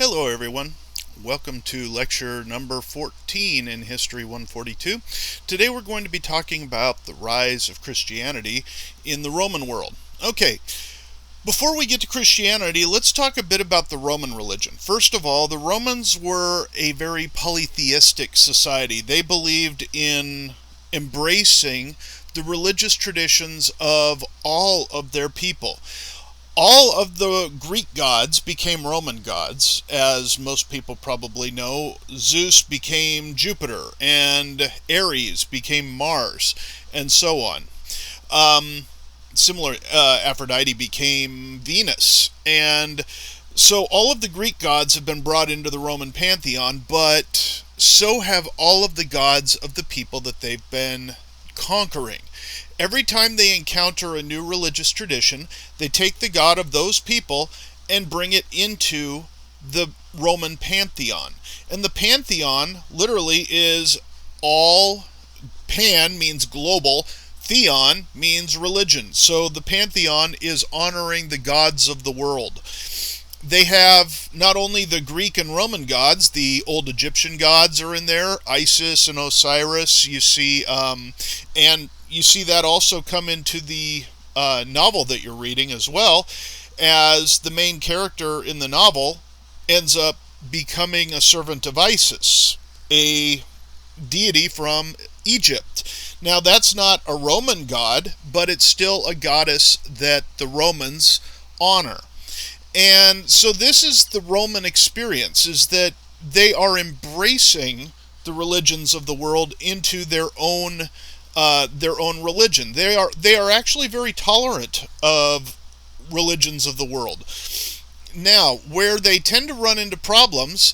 Hello everyone. Welcome to lecture number 14 in History 142. Today we're going to be talking about the rise of Christianity in the Roman world. Okay, before we get to Christianity, let's talk a bit about the Roman religion. First of all, the Romans were a very polytheistic society. They believed in embracing the religious traditions of all of their people. All of the Greek gods became Roman gods, as most people probably know. Zeus became Jupiter, and Ares became Mars, and so on. Aphrodite became Venus, and so all of the Greek gods have been brought into the Roman pantheon, but so have all of the gods of the people that they've been conquering. Every time they encounter a new religious tradition, they take the god of those people and bring it into the Roman pantheon. And the pantheon literally is all. Pan means global, theon means religion. So the pantheon is honoring the gods of the world. They have not only the Greek and Roman gods, the old Egyptian gods are in there, Isis and Osiris, you see, and you see that also come into the novel that you're reading as well, as the main character in the novel ends up becoming a servant of Isis, a deity from Egypt. Now that's not a Roman god, but it's still a goddess that the Romans honor. And so this is the Roman experience, is that they are embracing the religions of the world into their own religion. They are actually very tolerant of religions of the world. Now, where they tend to run into problems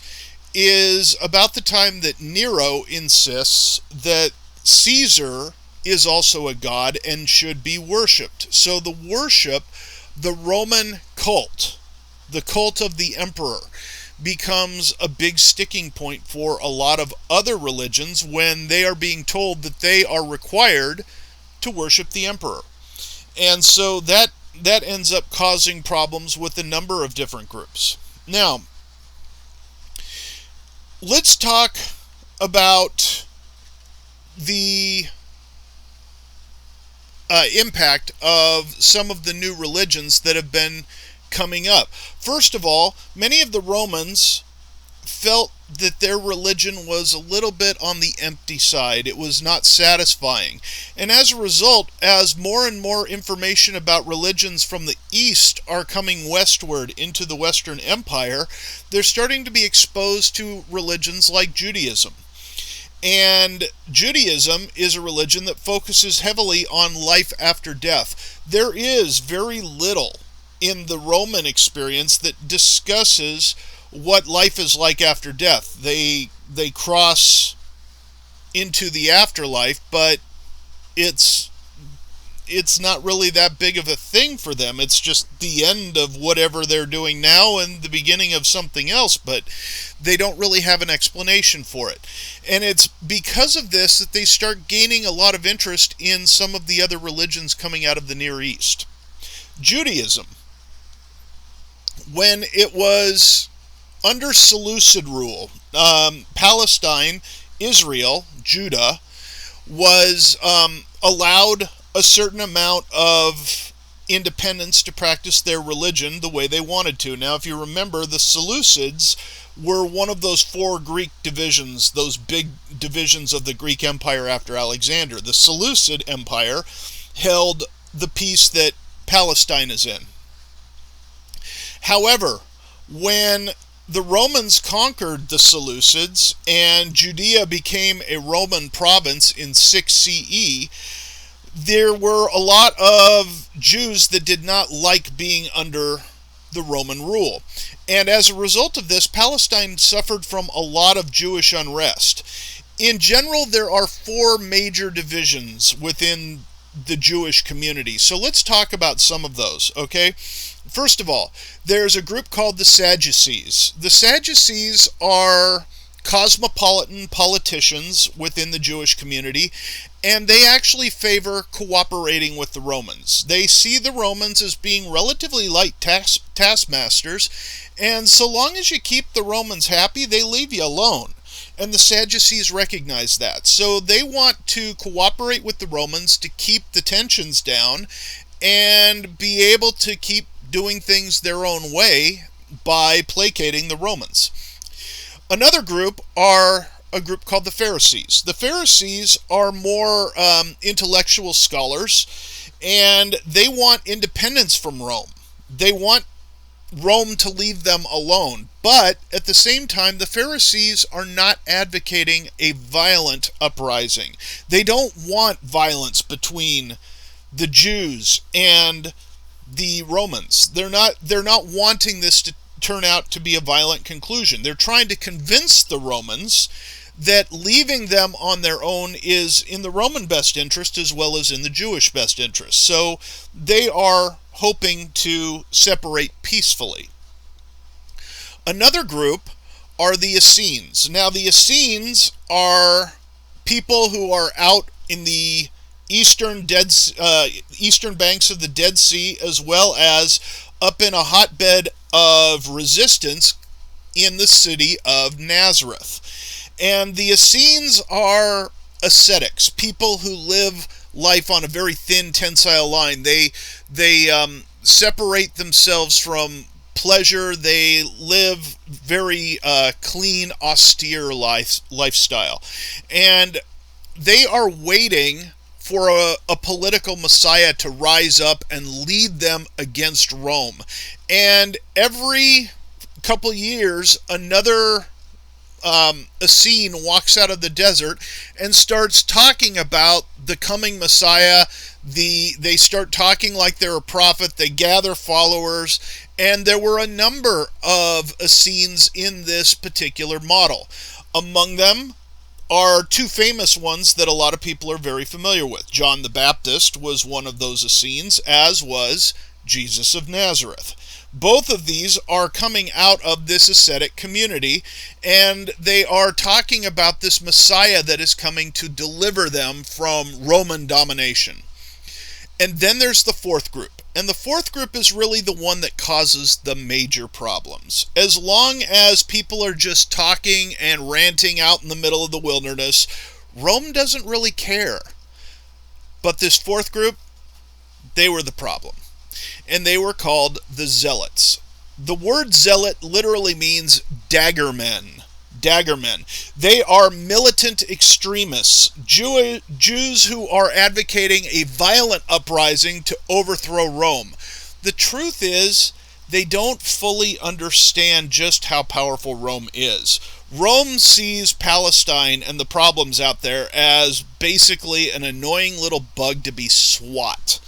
is about the time that Nero insists that Caesar is also a god and should be worshipped. So the Roman cult, the cult of the emperor, becomes a big sticking point for a lot of other religions when they are being told that they are required to worship the emperor. And so that ends up causing problems with a number of different groups. Now, let's talk about the impact of some of the new religions that have been coming up. First of all, many of the Romans felt that their religion was a little bit on the empty side. It was not satisfying. And as a result, as more and more information about religions from the East are coming westward into the Western Empire, they're starting to be exposed to religions like Judaism. And Judaism is a religion that focuses heavily on life after death. There is very little in the Roman experience that discusses what life is like after death. They cross into the afterlife, but it's not really that big of a thing for them. It's just the end of whatever they're doing now and the beginning of something else, but they don't really have an explanation for it. And it's because of this that they start gaining a lot of interest in some of the other religions coming out of the Near East. Judaism, when it was under Seleucid rule, Palestine, Israel, Judah, was allowed a certain amount of independence to practice their religion the way they wanted to. Now, if you remember, the Seleucids were one of those four Greek divisions, those big divisions of the Greek Empire after Alexander. The Seleucid Empire held the piece that Palestine is in. However, when the Romans conquered the Seleucids and Judea became a Roman province in 6 CE, there were a lot of Jews that did not like being under the Roman rule. And as a result of this, Palestine suffered from a lot of Jewish unrest. In general, there are four major divisions within the Jewish community. So let's talk about some of those, okay? First of all, there's a group called the Sadducees. The Sadducees are cosmopolitan politicians within the Jewish community, and they actually favor cooperating with the Romans. They see the Romans as being relatively light taskmasters, and so long as you keep the Romans happy, they leave you alone. And the Sadducees recognize that. So they want to cooperate with the Romans to keep the tensions down and be able to keep doing things their own way by placating the Romans. Another group are a group called the Pharisees. The Pharisees are more intellectual scholars, and they want independence from Rome. They want Rome to leave them alone. But at the same time, the Pharisees are not advocating a violent uprising. They don't want violence between the Jews and the Romans. They're not wanting this to turn out to be a violent conclusion. They're trying to convince the Romans that leaving them on their own is in the Roman best interest as well as in the Jewish best interest. So they are hoping to separate peacefully. Another group are the Essenes. Now, the Essenes are people who are out in the eastern banks of the Dead Sea, as well as up in a hotbed of resistance in the city of Nazareth. And the Essenes are ascetics, people who live life on a very thin, tensile line. They separate themselves from pleasure. They live very clean, austere lifestyle. And they are waiting for a political messiah to rise up and lead them against Rome. And every couple years, another Essene walks out of the desert and starts talking about the coming Messiah. They start talking like they're a prophet. They gather followers, and there were a number of Essenes in this particular model. Among them are two famous ones that a lot of people are very familiar with. John the Baptist was one of those Essenes, as was Jesus of Nazareth. Both of these are coming out of this ascetic community, and they are talking about this Messiah that is coming to deliver them from Roman domination. And then there's the fourth group. And the fourth group is really the one that causes the major problems. As long as people are just talking and ranting out in the middle of the wilderness, Rome doesn't really care. But this fourth group, they were the problem. And they were called the Zealots. The word zealot literally means daggermen. Daggermen. They are militant extremists, Jews who are advocating a violent uprising to overthrow Rome. The truth is, they don't fully understand just how powerful Rome is. Rome sees Palestine and the problems out there as basically an annoying little bug to be swat.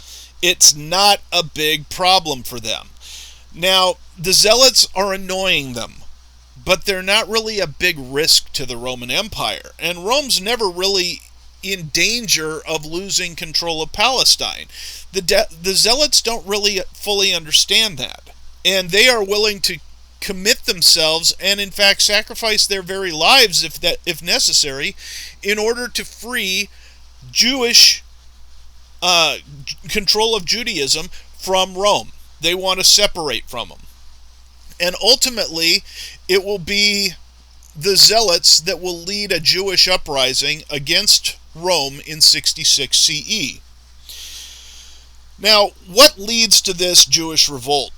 It's not a big problem for them. Now, the Zealots are annoying them, but they're not really a big risk to the Roman Empire. And Rome's never really in danger of losing control of Palestine. The Zealots don't really fully understand that. And they are willing to commit themselves and, in fact, sacrifice their very lives, if necessary, in order to free Jewish control of Judaism from Rome. They want to separate from them. And ultimately, it will be the Zealots that will lead a Jewish uprising against Rome in 66 CE. Now, what leads to this Jewish revolt?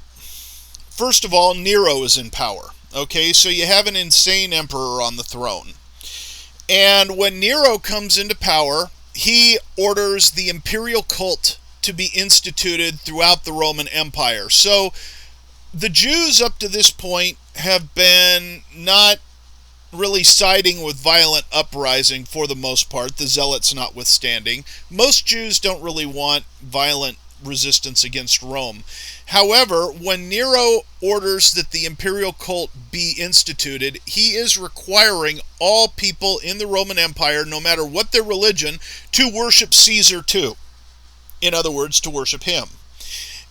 First of all, Nero is in power. Okay, so you have an insane emperor on the throne. And when Nero comes into power, he orders the imperial cult to be instituted throughout the Roman Empire. So the Jews up to this point have been not really siding with violent uprising for the most part, the Zealots notwithstanding. Most Jews don't really want violent resistance against Rome. However, when Nero orders that the imperial cult be instituted, he is requiring all people in the Roman Empire, no matter what their religion, to worship Caesar too. In other words, to worship him.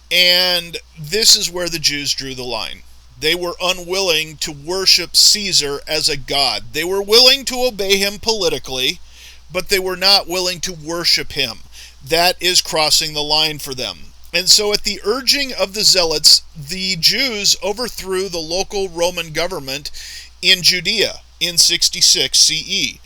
And this is where the Jews drew the line. They were unwilling to worship Caesar as a god. They were willing to obey him politically, but they were not willing to worship him. That is crossing the line for them. And so at the urging of the Zealots, the Jews overthrew the local Roman government in Judea in 66 CE.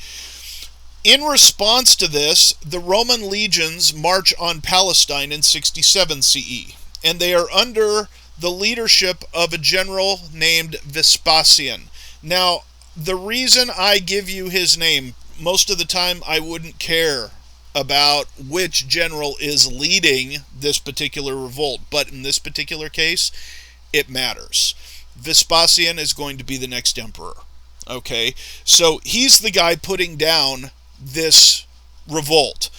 In response to this, the Roman legions march on Palestine in 67 CE, and they are under the leadership of a general named Vespasian. Now, the reason I give you his name, most of the time I wouldn't care about which general is leading this particular revolt, but in this particular case, it matters. Vespasian is going to be the next emperor. Okay, so he's the guy putting down this revolt.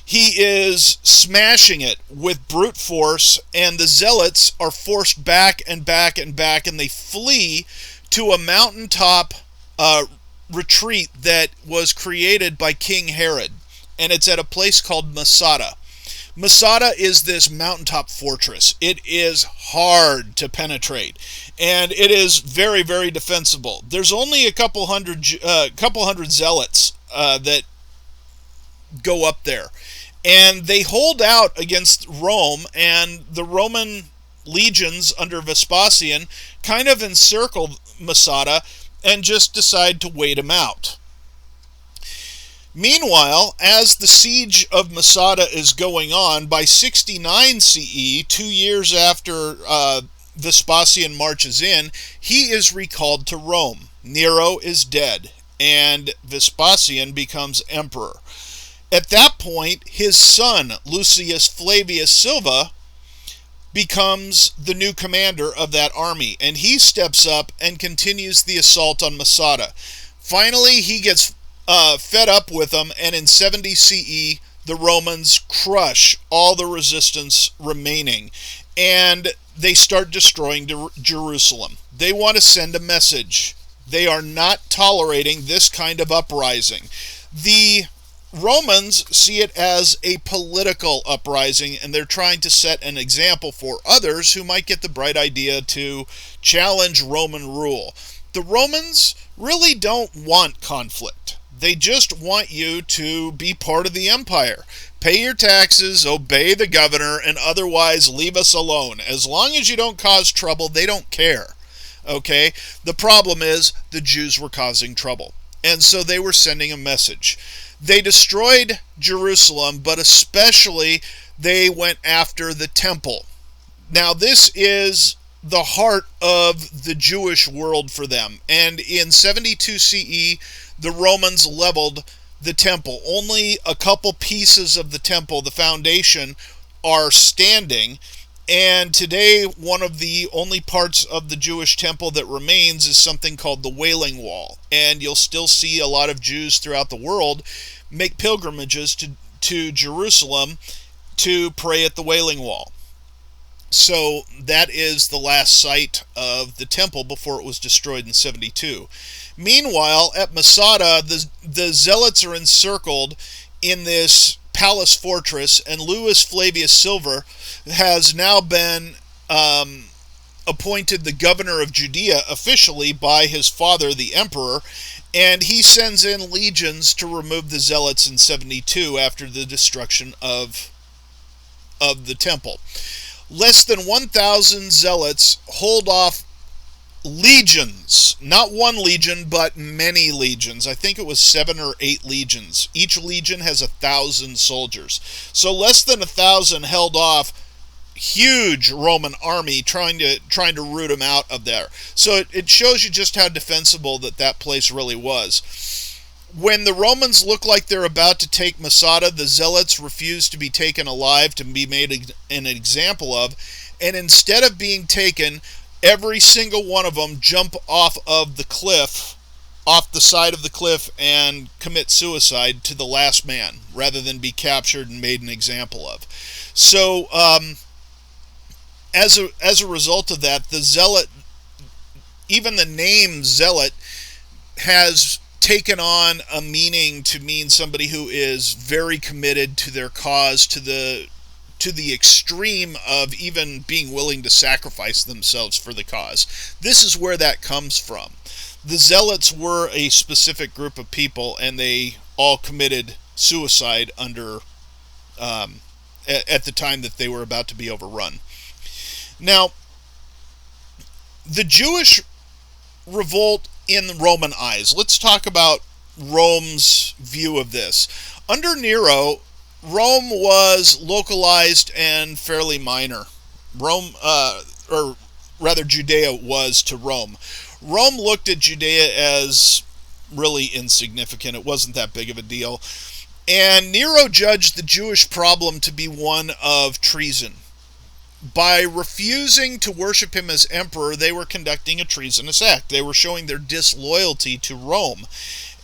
He is smashing it with brute force, and the Zealots are forced back and back and back, and they flee to a mountaintop retreat that was created by King Herod, and it's at a place called Masada. Masada is this mountaintop fortress. It is hard to penetrate, and it is very, very defensible. There's only a couple hundred zealots that go up there, and they hold out against Rome, and the Roman legions under Vespasian kind of encircle Masada and just decide to wait him out. Meanwhile, as the siege of Masada is going on, by 69 CE, 2 years after Vespasian marches in, he is recalled to Rome. Nero is dead, and Vespasian becomes emperor. At that point, his son, Lucius Flavius Silva, becomes the new commander of that army, and he steps up and continues the assault on Masada. Finally, he gets fed up with them, and in 70 CE, the Romans crush all the resistance remaining, and they start destroying Jerusalem. They want to send a message. They are not tolerating this kind of uprising. The Romans see it as a political uprising, and they're trying to set an example for others who might get the bright idea to challenge Roman rule. The Romans really don't want conflict. They just want you to be part of the empire. Pay your taxes, obey the governor, and otherwise leave us alone. As long as you don't cause trouble, they don't care. Okay? The problem is the Jews were causing trouble, and so they were sending a message. They destroyed Jerusalem, but especially they went after the temple. Now, this is the heart of the Jewish world for them, and in 72 CE, the Romans leveled the temple. Only a couple pieces of the temple, the foundation, are standing, and today one of the only parts of the Jewish temple that remains is something called the Wailing Wall, and you'll still see a lot of Jews throughout the world make pilgrimages to Jerusalem to pray at the Wailing Wall. So that is the last site of the temple before it was destroyed in 72. Meanwhile, at Masada, the Zealots are encircled in this palace fortress, and Louis Flavius Silva has now been appointed the governor of Judea officially by his father, the emperor, and he sends in legions to remove the Zealots in 72 after the destruction of the temple. Less than 1,000 zealots hold off legions, not one legion, but many legions. I think it was 7 or 8 legions. Each legion has 1,000 soldiers. So less than 1,000 held off huge Roman army trying to root them out of there. So it shows you just how defensible that place really was. When the Romans look like they're about to take Masada, the Zealots refuse to be taken alive to be made an example of, and instead of being taken, every single one of them jump off of the cliff, off the side of the cliff, and commit suicide to the last man, rather than be captured and made an example of. So, as a result of that, the Zealot, even the name Zealot, has taken on a meaning to mean somebody who is very committed to their cause, to the extreme of even being willing to sacrifice themselves for the cause. This is where that comes from. The Zealots were a specific group of people, and they all committed suicide at the time that they were about to be overrun. Now, the Jewish revolt in Roman eyes. Let's talk about Rome's view of this. Under Nero, Rome was localized and fairly minor. Or rather Judea was to Rome. Rome looked at Judea as really insignificant. It wasn't that big of a deal. And Nero judged the Jewish problem to be one of treason. By refusing to worship him as emperor, they were conducting a treasonous act. They were showing their disloyalty to Rome.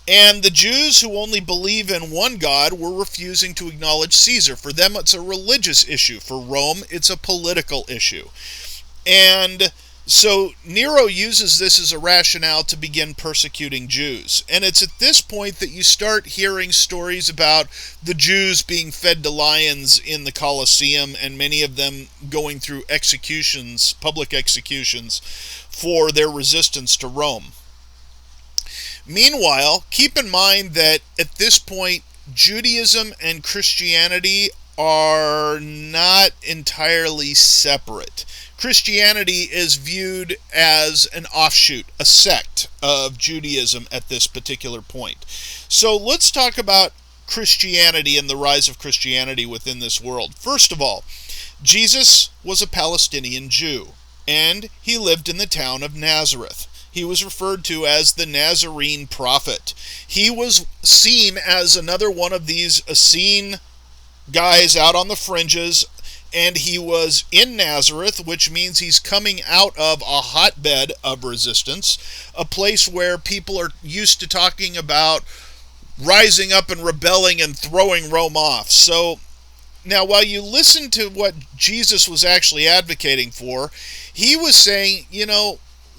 And the Jews who only believe in one God were refusing to acknowledge Caesar. For them, it's a religious issue. For Rome, it's a political issue. And so Nero uses this as a rationale to begin persecuting Jews. And it's at this point that you start hearing stories about the Jews being fed to lions in the Colosseum, and many of them going through executions, public executions, for their resistance to Rome. Meanwhile, keep in mind that at this point, Judaism and Christianity are not entirely separate. Christianity is viewed as an offshoot, a sect of Judaism at this particular point. So let's talk about Christianity and the rise of Christianity within this world. First of all, Jesus was a Palestinian Jew, and he lived in the town of Nazareth. He was referred to as the Nazarene prophet. He was seen as another one of these Essene guys out on the fringes, and he was in Nazareth, which means he's coming out of a hotbed of resistance, a place where people are used to talking about rising up and rebelling and throwing Rome off. So now, while you listen to what Jesus was actually advocating for, he was saying,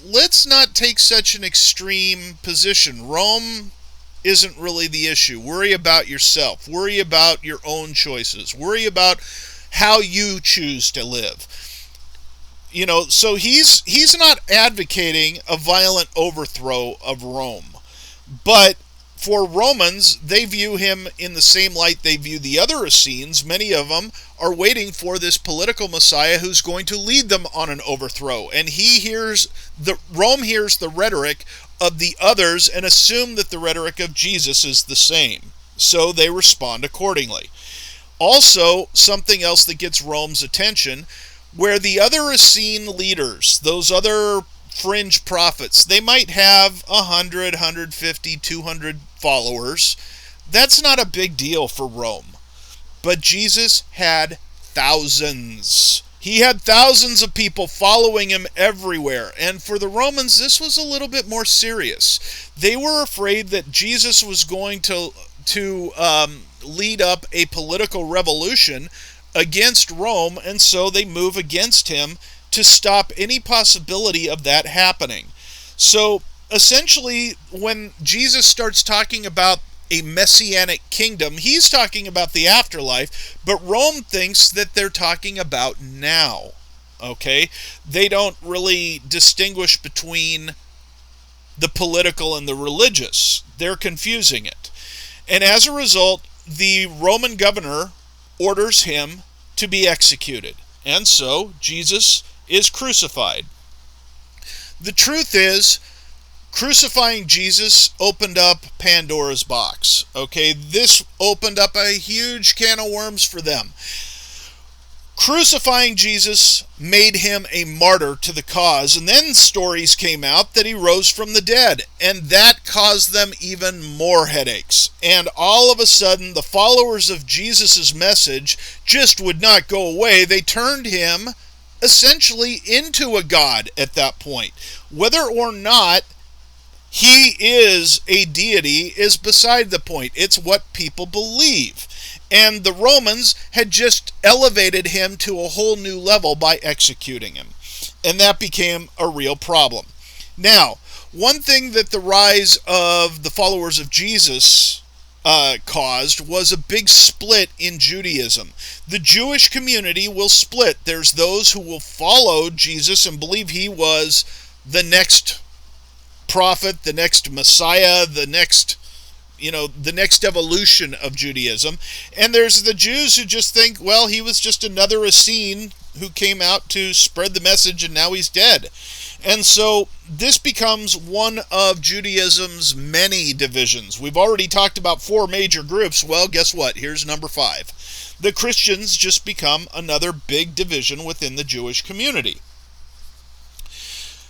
let's not take such an extreme position. Rome isn't really the issue. Worry about yourself. Worry about your own choices. Worry about how you choose to live. So he's not advocating a violent overthrow of Rome. But for Romans, they view him in the same light they view the other Essenes. Many of them are waiting for this political messiah who's going to lead them on an overthrow. And Rome hears the rhetoric of the others and assume that the rhetoric of Jesus is the same. So they respond accordingly. Also, something else that gets Rome's attention, where the other Essene leaders, those other fringe prophets, they might have 100, 150, 200 followers. That's not a big deal for Rome. But Jesus had thousands. He had thousands of people following him everywhere. And for the Romans, this was a little bit more serious. They were afraid that Jesus was going to lead up a political revolution against Rome, and so they move against him to stop any possibility of that happening. So essentially, when Jesus starts talking about a messianic kingdom, he's talking about the afterlife, but Rome thinks that they're talking about now. Okay? They don't really distinguish between the political and the religious. They're confusing it. And as a result, the Roman governor orders him to be executed. And so Jesus is crucified. The truth is, crucifying Jesus opened up Pandora's box. Okay, this opened up a huge can of worms for them. Crucifying Jesus made him a martyr to the cause, and then stories came out that he rose from the dead, and that caused them even more headaches. And all of a sudden, the followers of Jesus' message just would not go away. They turned him essentially into a god at that point. Whether or not he is a deity is beside the point. It's what people believe. And the Romans had just elevated him to a whole new level by executing him. And that became a real problem. Now, one thing that the rise of the followers of Jesus caused was a big split in Judaism. The Jewish community will split. There's those who will follow Jesus and believe he was the next prophet, the next Messiah, the next the next evolution of Judaism. And there's the Jews who just think, well, he was just another Essene who came out to spread the message and now he's dead. And so this becomes one of Judaism's many divisions. We've already talked about 4 major groups. Well, guess what? Here's number 5. The Christians just become another big division within the Jewish community.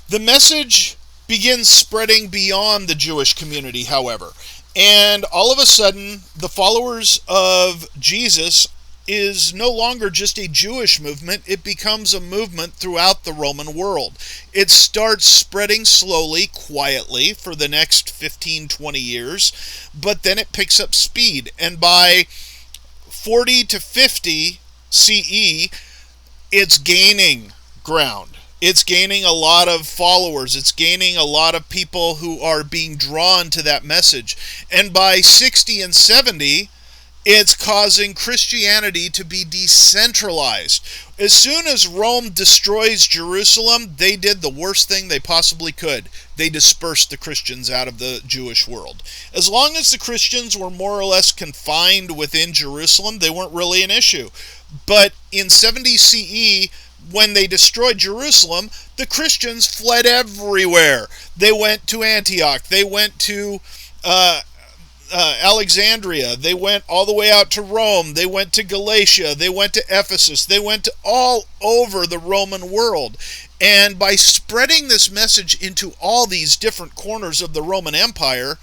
The message begins spreading beyond the Jewish community, however. And all of a sudden, the followers of Jesus is no longer just a Jewish movement. It becomes a movement throughout the Roman world. It starts spreading slowly, quietly, for the next 15, 20 years, but then it picks up speed. And by 40 to 50 CE, it's gaining ground. It's gaining a lot of followers. It's gaining a lot of people who are being drawn to that message. And by 60 and 70, it's causing Christianity to be decentralized. As soon as Rome destroys Jerusalem, they did the worst thing they possibly could. They dispersed the Christians out of the Jewish world. As long as the Christians were more or less confined within Jerusalem, they weren't really an issue. But in 70 CE, when they destroyed Jerusalem, the Christians fled everywhere. They went to Antioch. They went to Alexandria. They went all the way out to Rome. They went to Galatia. They went to Ephesus. They went to all over the Roman world. And by spreading this message into all these different corners of the Roman Empire,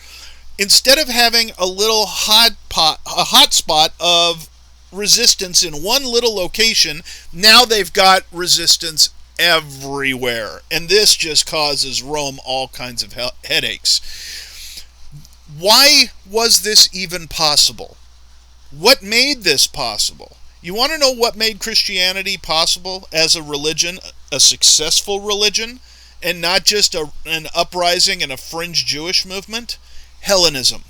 instead of having a little hot spot of resistance in one little location, now they've got resistance everywhere. And this just causes Rome all kinds of headaches. Why was this even possible? What made this possible? You want to know what made Christianity possible as a religion, a successful religion, and not just an uprising and a fringe Jewish movement? Hellenism.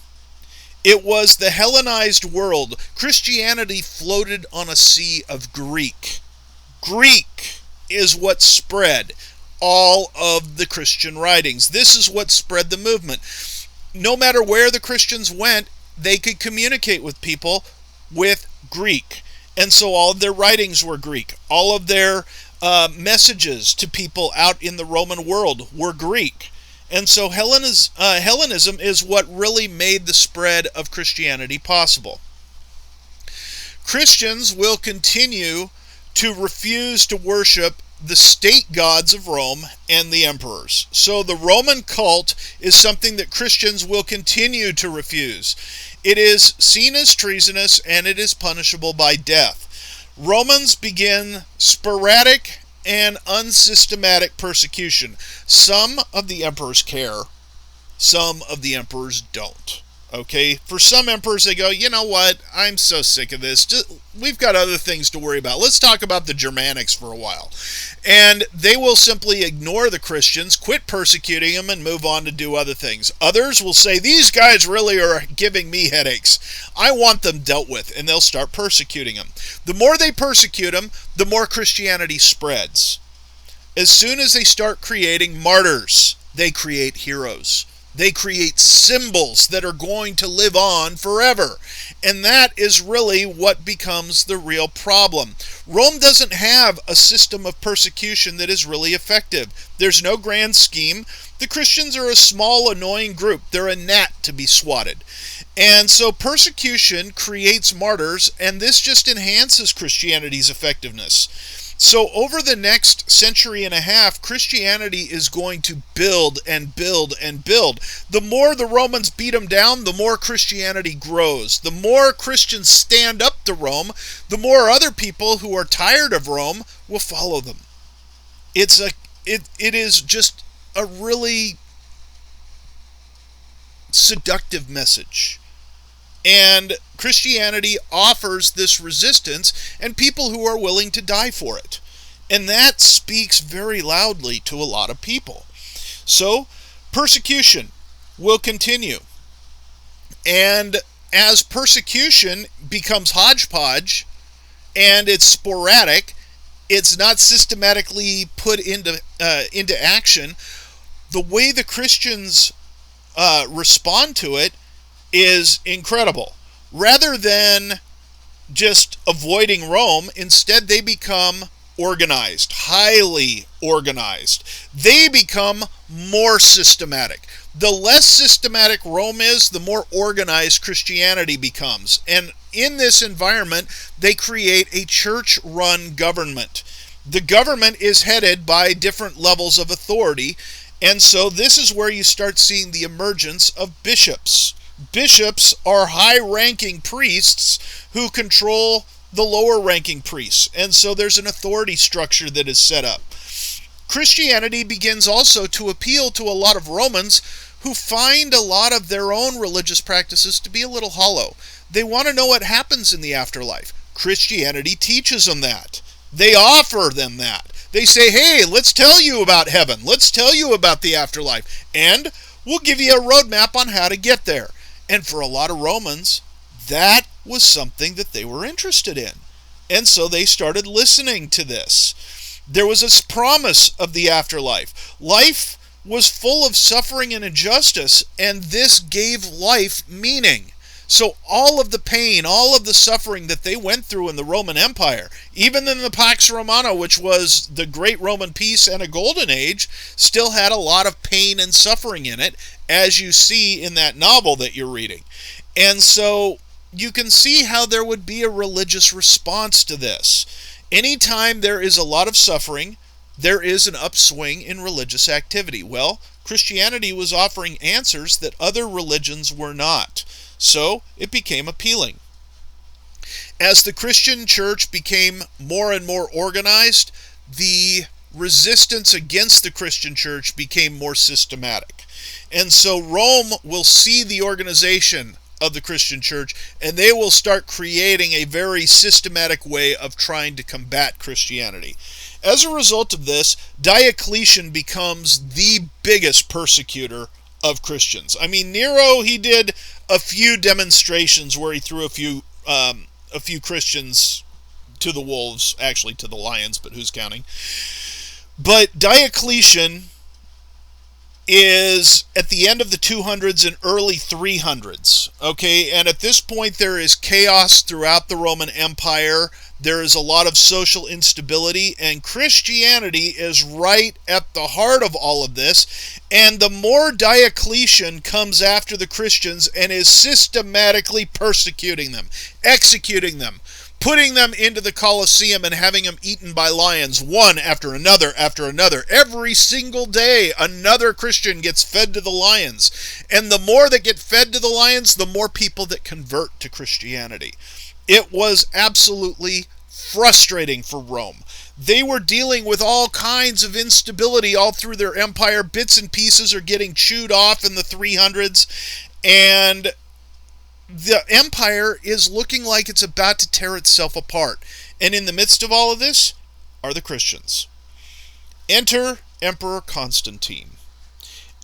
It was the Hellenized world. Christianity floated on a sea of Greek. Greek is what spread all of the Christian writings. This is what spread the movement. No matter where the Christians went, they could communicate with people with Greek. And so all of their writings were Greek. All of their messages to people out in the Roman world were Greek. And so Hellenism is what really made the spread of Christianity possible. Christians will continue to refuse to worship the state gods of Rome and the emperors. So the Roman cult is something that Christians will continue to refuse. It is seen as treasonous and it is punishable by death. Romans begin sporadic and unsystematic persecution. Some of the emperors care, some of the emperors don't. Okay, for some emperors, they go, you know what, I'm so sick of this. We've got other things to worry about. Let's talk about the Germanics for a while. And they will simply ignore the Christians, quit persecuting them, and move on to do other things. Others will say, these guys really are giving me headaches. I want them dealt with, and they'll start persecuting them. The more they persecute them, the more Christianity spreads. As soon as they start creating martyrs, they create heroes. They create symbols that are going to live on forever. And that is really what becomes the real problem. Rome doesn't have a system of persecution that is really effective. There's no grand scheme. The Christians are a small, annoying group. They're a gnat to be swatted. And so persecution creates martyrs, and this just enhances Christianity's effectiveness. So over the next century and a half, Christianity is going to build and build and build. The more the Romans beat them down, the more Christianity grows. The more Christians stand up to Rome, the more other people who are tired of Rome will follow them. It is just a really seductive message. And Christianity offers this resistance and people who are willing to die for it. And that speaks very loudly to a lot of people. So, persecution will continue. And as persecution becomes hodgepodge and it's sporadic, it's not systematically put into action, the way the Christians respond to it is incredible. Rather than just avoiding Rome, instead they become organized, highly organized. They become more systematic. The less systematic Rome is, the more organized Christianity becomes. And in this environment, they create a church-run government. The government is headed by different levels of authority, and so this is where you start seeing the emergence of bishops. Bishops are high-ranking priests who control the lower-ranking priests, and so there's an authority structure that is set up. Christianity begins also to appeal to a lot of Romans who find a lot of their own religious practices to be a little hollow. They want to know what happens in the afterlife. Christianity teaches them that. They offer them that. They say, hey, let's tell you about heaven. Let's tell you about the afterlife. And we'll give you a roadmap on how to get there. And for a lot of Romans, that was something that they were interested in. And so they started listening to this. There was a promise of the afterlife. Life was full of suffering and injustice, and this gave life meaning. So all of the pain, all of the suffering that they went through in the Roman Empire, even in the Pax Romana, which was the great Roman peace and a golden age, still had a lot of pain and suffering in it, as you see in that novel that you're reading. And so you can see how there would be a religious response to this. Anytime there is a lot of suffering, there is an upswing in religious activity. Well, Christianity was offering answers that other religions were not. So it became appealing. As the Christian church became more and more organized, the resistance against the Christian church became more systematic. And so Rome will see the organization of the Christian church, and they will start creating a very systematic way of trying to combat Christianity. As a result of this, Diocletian becomes the biggest persecutor of Christians. I mean, Nero, he did a few demonstrations where he threw a few Christians to the wolves, actually to the lions, but who's counting? But Diocletian is at the end of the 200s and early 300s, okay? And at this point there is chaos throughout the Roman Empire. There is a lot of social instability, and Christianity is right at the heart of all of this. And the more Diocletian comes after the Christians and is systematically persecuting them, executing them, putting them into the Colosseum and having them eaten by lions, one after another after another. Every single day, another Christian gets fed to the lions. And the more that get fed to the lions, the more people that convert to Christianity. It was absolutely frustrating for Rome. They were dealing with all kinds of instability all through their empire. Bits and pieces are getting chewed off in the 300s, and the empire is looking like it's about to tear itself apart. And in the midst of all of this are the Christians. Enter Emperor Constantine.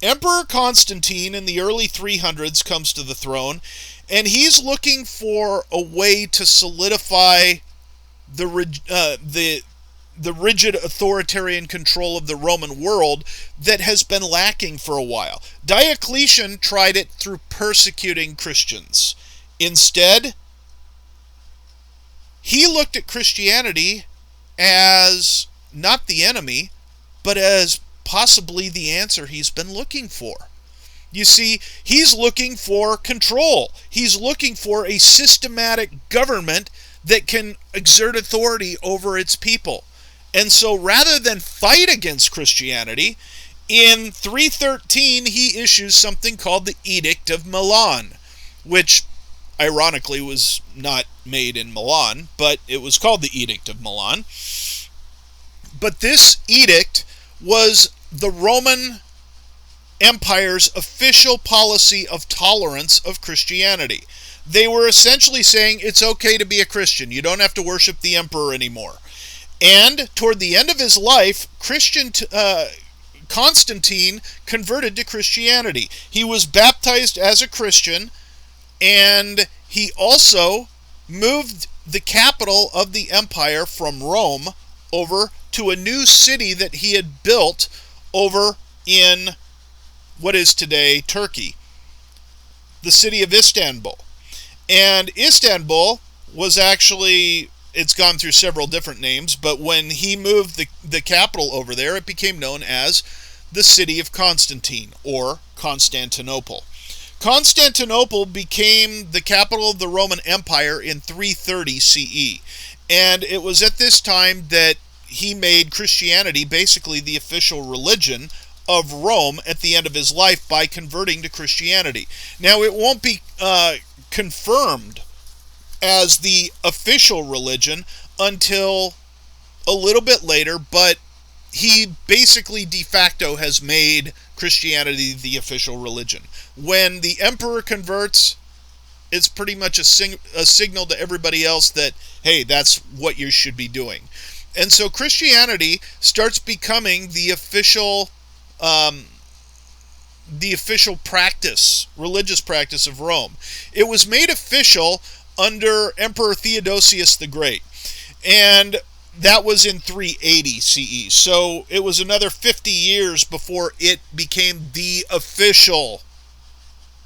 Emperor Constantine in the early 300s comes to the throne, and he's looking for a way to solidify the rigid authoritarian control of the Roman world that has been lacking for a while. Diocletian tried it through persecuting Christians. Instead, he looked at Christianity as not the enemy, but as possibly the answer he's been looking for. You see, he's looking for control. He's looking for a systematic government that can exert authority over its people. And so rather than fight against Christianity, in 313 he issues something called the Edict of Milan, which ironically was not made in Milan, but it was called the Edict of Milan. But this edict was the Roman Empire's official policy of tolerance of Christianity. They were essentially saying it's okay to be a Christian. You don't have to worship the emperor anymore. And toward the end of his life, Constantine converted to Christianity. He was baptized as a Christian, and he also moved the capital of the empire from Rome over to a new city that he had built over in what is today Turkey. the city of Istanbul. And Istanbul was actually, it's gone through several different names, but when he moved the capital over there, it became known as the city of Constantine, or Constantinople. Constantinople became the capital of the Roman Empire in 330 CE. And it was at this time that he made Christianity basically the official religion of Rome at the end of his life by converting to Christianity. Now, it won't be confirmed as the official religion until a little bit later, but he basically de facto has made Christianity the official religion. When the emperor converts, it's pretty much a signal to everybody else that, hey, that's what you should be doing. And so Christianity starts becoming the official practice, religious practice of Rome. It was made official under Emperor Theodosius the Great, and that was in 380 CE. So it was another 50 years before it became the official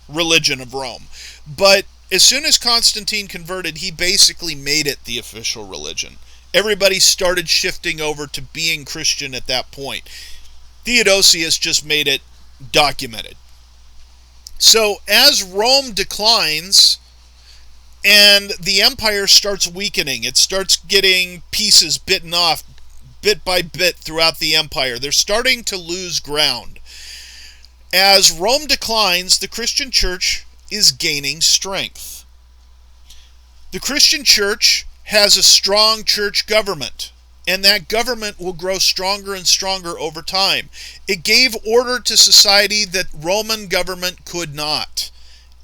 religion of Rome. But as soon as Constantine converted, he basically made it the official religion. Everybody started shifting over to being Christian at that point. Theodosius just made it documented. So as Rome declines and the empire starts weakening, it starts getting pieces bitten off bit by bit throughout the empire. They're starting to lose ground. As Rome declines, the Christian church is gaining strength. The Christian church has a strong church government, and that government will grow stronger and stronger over time. It gave order to society that Roman government could not.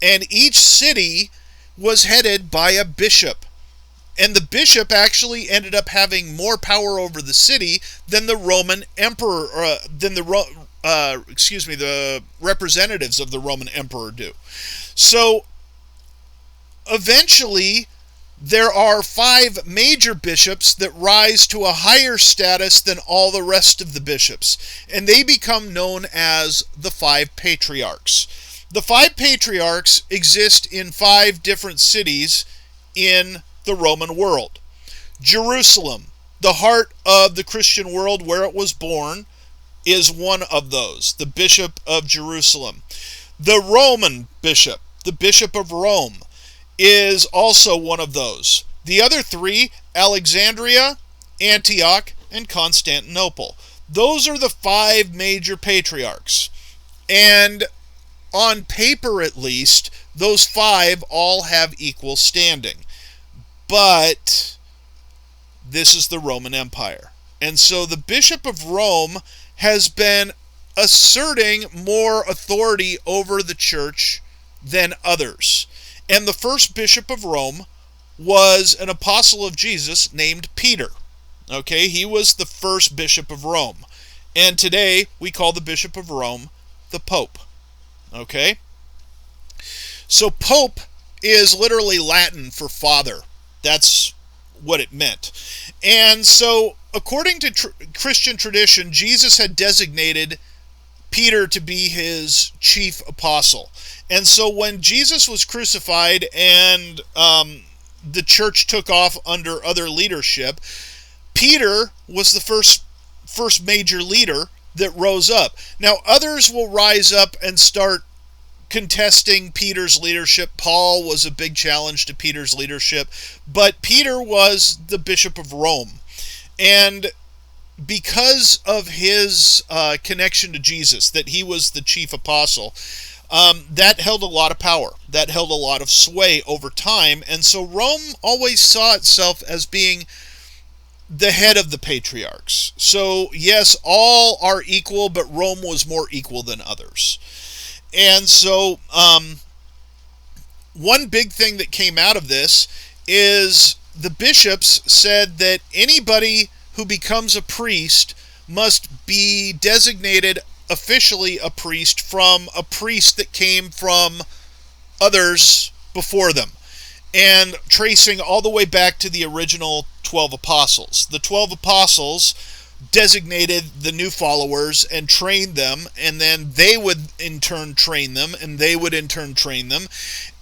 And each city was headed by a bishop. And the bishop actually ended up having more power over the city than the Roman emperor, the representatives of the Roman emperor do. So eventually, there are 5 major bishops that rise to a higher status than all the rest of the bishops, and they become known as the 5 patriarchs. The 5 patriarchs exist in 5 different cities in the Roman world. Jerusalem, the heart of the Christian world where it was born, is one of those, the Bishop of Jerusalem. The Roman bishop, the Bishop of Rome, is also one of those. The other 3, Alexandria, Antioch, and Constantinople. Those are the 5 major patriarchs. And on paper at least, those 5 all have equal standing. But this is the Roman Empire. And so the Bishop of Rome has been asserting more authority over the church than others. And the first bishop of Rome was an apostle of Jesus named Peter. Okay, he was the first bishop of Rome. And today we call the bishop of Rome the Pope. Okay? So Pope is literally Latin for father. That's what it meant. And so according to Christian tradition, Jesus had designated Peter to be his chief apostle. And so when Jesus was crucified and the church took off under other leadership, Peter was the first major leader that rose up. Now others will rise up and start contesting Peter's leadership. Paul was a big challenge to Peter's leadership, but Peter was the Bishop of Rome. And because of his connection to Jesus, that he was the chief apostle, that held a lot of power. That held a lot of sway over time. And so Rome always saw itself as being the head of the patriarchs. So yes, all are equal, but Rome was more equal than others. And so one big thing that came out of this is the bishops said that anybody who becomes a priest must be designated officially a priest from a priest that came from others before them, and tracing all the way back to the original 12 apostles. The 12 apostles designated the new followers and trained them, and then they would in turn train them, and they would in turn train them.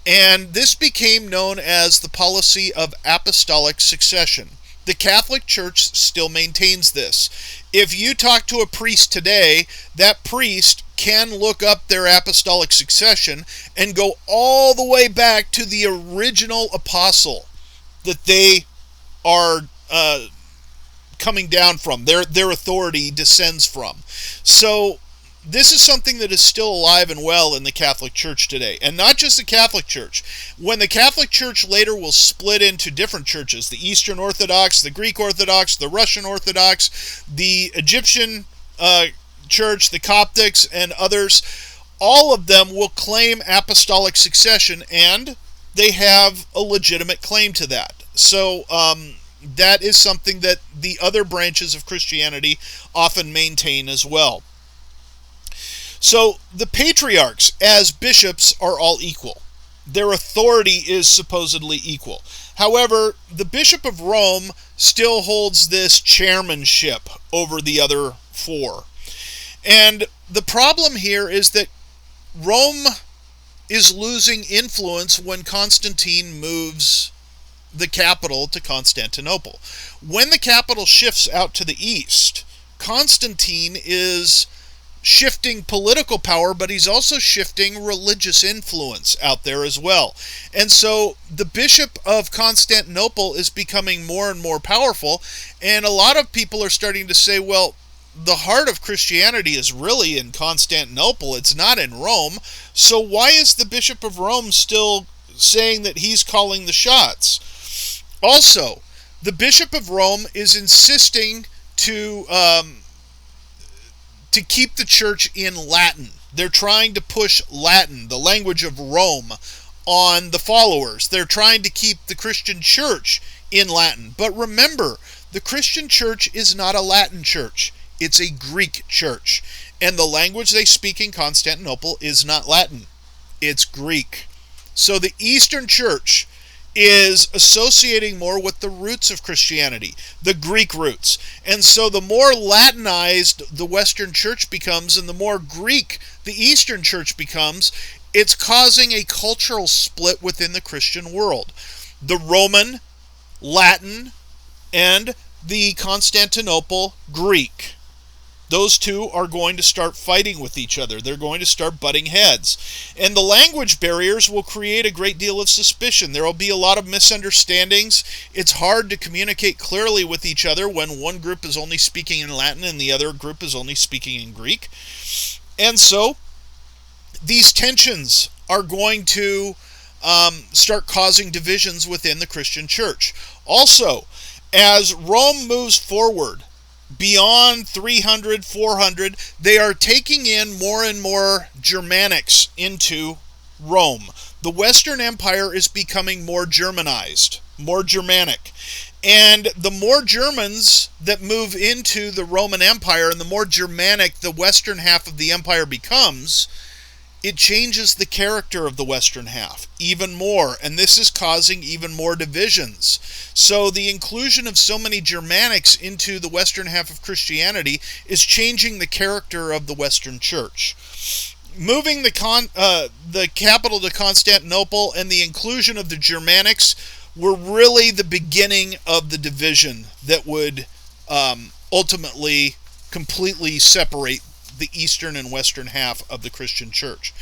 And this became known as the policy of apostolic succession. The Catholic Church still maintains this. If you talk to a priest today, that priest can look up their apostolic succession and go all the way back to the original apostle that they are coming down from, their authority descends from. So this is something that is still alive and well in the Catholic Church today. And not just the Catholic Church. When the Catholic Church later will split into different churches, the Eastern Orthodox, the Greek Orthodox, the Russian Orthodox, the Egyptian Church, the Coptics, and others, all of them will claim apostolic succession, and they have a legitimate claim to that. So that is something that the other branches of Christianity often maintain as well. So the patriarchs as bishops are all equal. Their authority is supposedly equal. However, the Bishop of Rome still holds this chairmanship over the other four. And the problem here is that Rome is losing influence when Constantine moves the capital to Constantinople. When the capital shifts out to the east, Constantine is shifting political power, but he's also shifting religious influence out there as well. And so the Bishop of Constantinople is becoming more and more powerful, and a lot of people are starting to say, well, the heart of Christianity is really in Constantinople, it's not in Rome, so why is the Bishop of Rome still saying that he's calling the shots? Also, the Bishop of Rome is insisting to keep the church in Latin. They're trying to push Latin, the language of Rome, on the followers. They're trying to keep the Christian church in Latin. But remember, the Christian church is not a Latin church. It's a Greek church. And the language they speak in Constantinople is not Latin. It's Greek. So the Eastern Church is associating more with the roots of Christianity, the Greek roots. And so the more Latinized the Western Church becomes and the more Greek the Eastern Church becomes, it's causing a cultural split within the Christian world. The Roman, Latin, and the Constantinople Greek. Those two are going to start fighting with each other. They're going to start butting heads. And the language barriers will create a great deal of suspicion. There will be a lot of misunderstandings. It's hard to communicate clearly with each other when one group is only speaking in Latin and the other group is only speaking in Greek. And so these tensions are going to start causing divisions within the Christian church. Also, as Rome moves forward, beyond 300, 400, they are taking in more and more Germanics into Rome. The Western Empire is becoming more Germanized, more Germanic. And the more Germans that move into the Roman Empire and the more Germanic the western half of the empire becomes, it changes the character of the western half even more, and this is causing even more divisions. So the inclusion of so many Germanics into the western half of Christianity is changing the character of the Western Church. Moving the capital to Constantinople and the inclusion of the Germanics were really the beginning of the division that would ultimately completely separate the eastern and western half of the Christian church.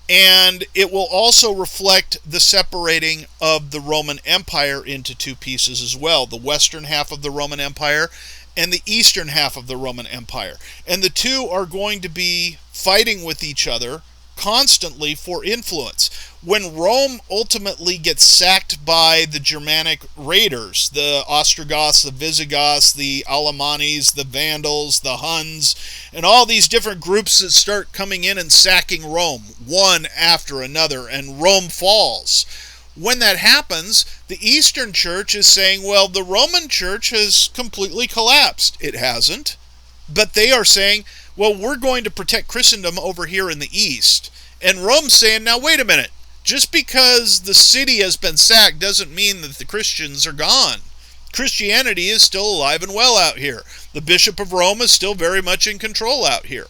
And it will also reflect the separating of the Roman Empire into two pieces as well, the western half of the Roman Empire and the eastern half of the Roman Empire. And the two are going to be fighting with each other constantly for influence. When Rome ultimately gets sacked by the Germanic raiders, the Ostrogoths, the Visigoths, the Alamanis, the Vandals, the Huns, and all these different groups that start coming in and sacking Rome, one after another, and Rome falls. When that happens, the Eastern Church is saying, well, the Roman Church has completely collapsed. It hasn't. But they are saying, well, we're going to protect Christendom over here in the East. And Rome's saying, now wait a minute. Just because the city has been sacked doesn't mean that the Christians are gone. Christianity is still alive and well out here. The Bishop of Rome is still very much in control out here.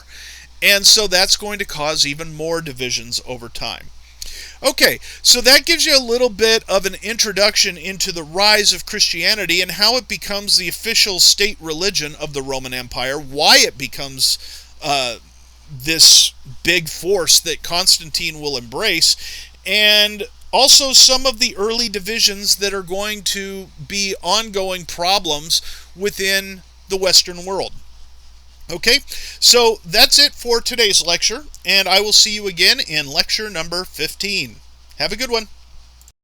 And so that's going to cause even more divisions over time. Okay, so that gives you a little bit of an introduction into the rise of Christianity and how it becomes the official state religion of the Roman Empire, why it becomes this big force that Constantine will embrace, and also some of the early divisions that are going to be ongoing problems within the Western world. Okay, so that's it for today's lecture, and I will see you again in lecture number 15. Have a good one.